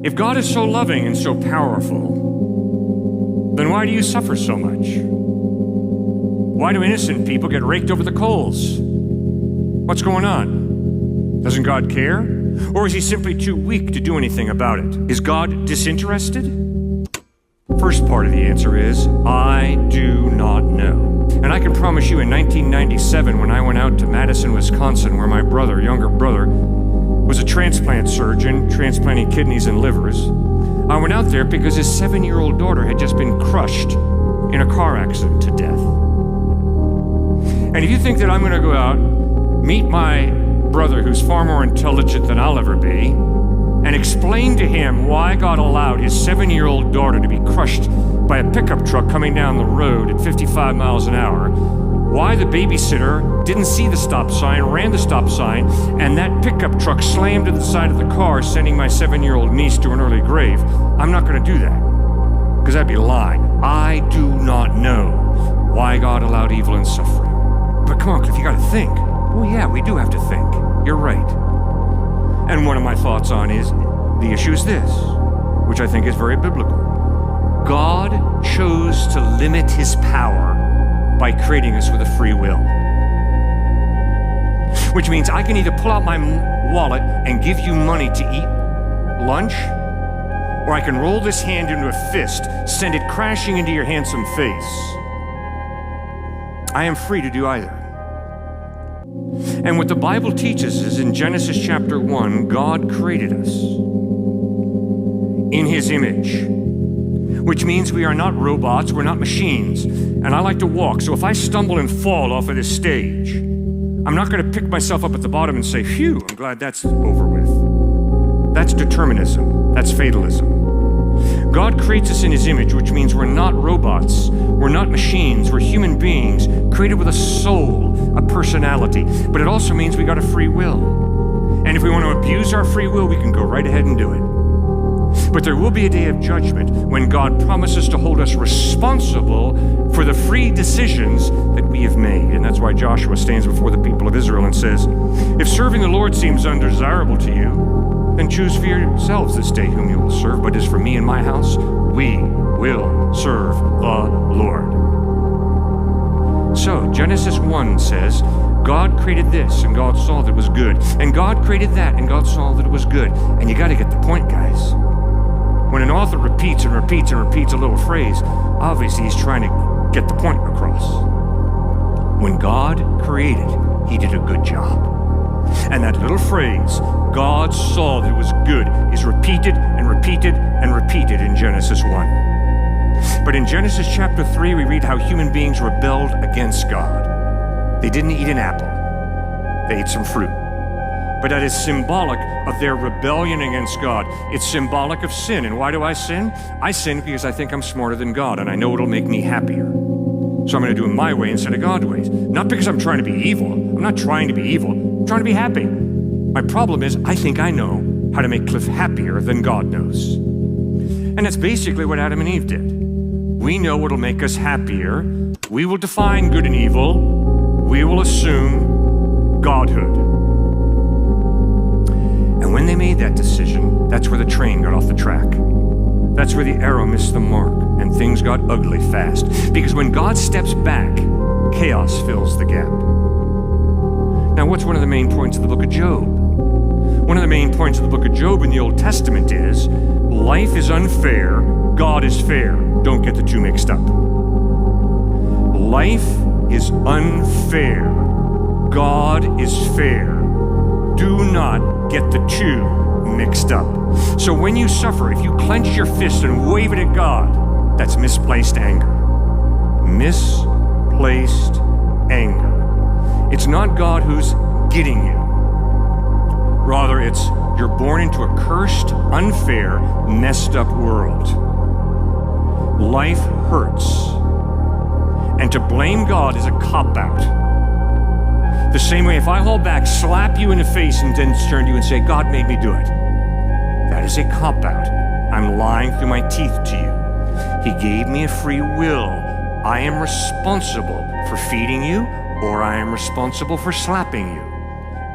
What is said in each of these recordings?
If God is so loving and so powerful, then why do you suffer so much? Why do innocent people get raked over the coals? What's going on? Doesn't God care? Or is he simply too weak to do anything about it? Is God disinterested? First part of the answer is, I do not know. And I can promise you in 1997, when I went out to Madison, Wisconsin, where my younger brother, was a transplant surgeon, transplanting kidneys and livers, I went out there because his 7-year-old daughter had just been crushed in a car accident to death. And if you think that I'm going to go out, meet my brother who's far more intelligent than I'll ever be, and explain to him why God allowed his 7-year-old daughter to be crushed by a pickup truck coming down the road at 55 miles an hour, why the babysitter didn't see the stop sign, ran the stop sign, and that pickup truck slammed to the side of the car, sending my 7-year-old niece to an early grave, I'm not going to do that, because that'd be lying. I do not know why God allowed evil and suffering. But come on, Cliff, you got to think. Well, yeah, we do have to think. You're right. And one of my thoughts on is, the issue is this, which I think is very biblical. God chose to limit his power by creating us with a free will. Which means I can either pull out my wallet and give you money to eat lunch, or I can roll this hand into a fist, send it crashing into your handsome face. I am free to do either. And what the Bible teaches is in Genesis chapter 1, God created us in his image, which means we are not robots, we're not machines. And I like to walk, so if I stumble and fall off of this stage, I'm not going to pick myself up at the bottom and say, phew, I'm glad that's over with. That's determinism. That's fatalism. God creates us in his image, which means we're not robots, we're not machines, we're human beings created with a soul, a personality, but it also means we got a free will. And if we want to abuse our free will, we can go right ahead and do it. But there will be a day of judgment when God promises to hold us responsible for the free decisions that we have made. And that's why Joshua stands before the people of Israel and says, if serving the Lord seems undesirable to you, then choose for yourselves this day whom you will serve. But as for me and my house, we will serve the Lord. So Genesis 1 says, God created this and God saw that it was good. And God created that and God saw that it was good. And you got to get the point, guys. When an author repeats and repeats and repeats a little phrase, obviously he's trying to get the point across. When God created, he did a good job. And that little phrase, God saw that it was good, is repeated and repeated and repeated in Genesis 1. But in Genesis chapter 3, we read how human beings rebelled against God. They didn't eat an apple. They ate some fruit. But that is symbolic of their rebellion against God. It's symbolic of sin. And why do I sin? I sin because I think I'm smarter than God, and I know it'll make me happier. So I'm going to do it my way instead of God's ways. Not because I'm trying to be evil. I'm not trying to be evil. I'm trying to be happy. My problem is I think I know how to make Cliff happier than God knows. And that's basically what Adam and Eve did. We know what'll make us happier. We will define good and evil. We will assume godhood. And when they made that decision, that's where the train got off the track. That's where the arrow missed the mark and things got ugly fast. Because when God steps back, chaos fills the gap. Now, what's one of the main points of the book of Job? One of the main points of the book of Job in the Old Testament is, life is unfair, God is fair. Don't get the two mixed up. Life is unfair, God is fair. Do not get the two mixed up. So when you suffer, if you clench your fist and wave it at God, that's misplaced anger. Misplaced anger. It's not God who's getting you. Rather, it's you're born into a cursed, unfair, messed up world. Life hurts. And to blame God is a cop-out. The same way if I hold back, slap you in the face, and then turn to you and say, God made me do it. That is a cop-out. I'm lying through my teeth to you. He gave me a free will. I am responsible for feeding you, or I am responsible for slapping you.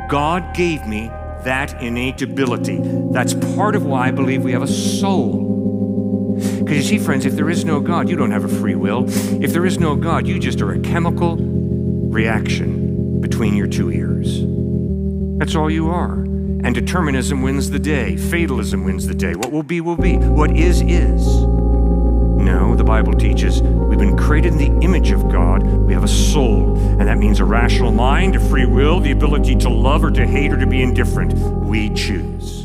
God gave me that innate ability. That's part of why I believe we have a soul. Because you see, friends, if there is no God, you don't have a free will. If there is no God, you just are a chemical reaction between your two ears. That's all you are. And determinism wins the day. Fatalism wins the day. What will be, will be. What is. No, the Bible teaches we've been created in the image of God. We have a soul, and that means a rational mind, a free will, the ability to love or to hate or to be indifferent. We choose.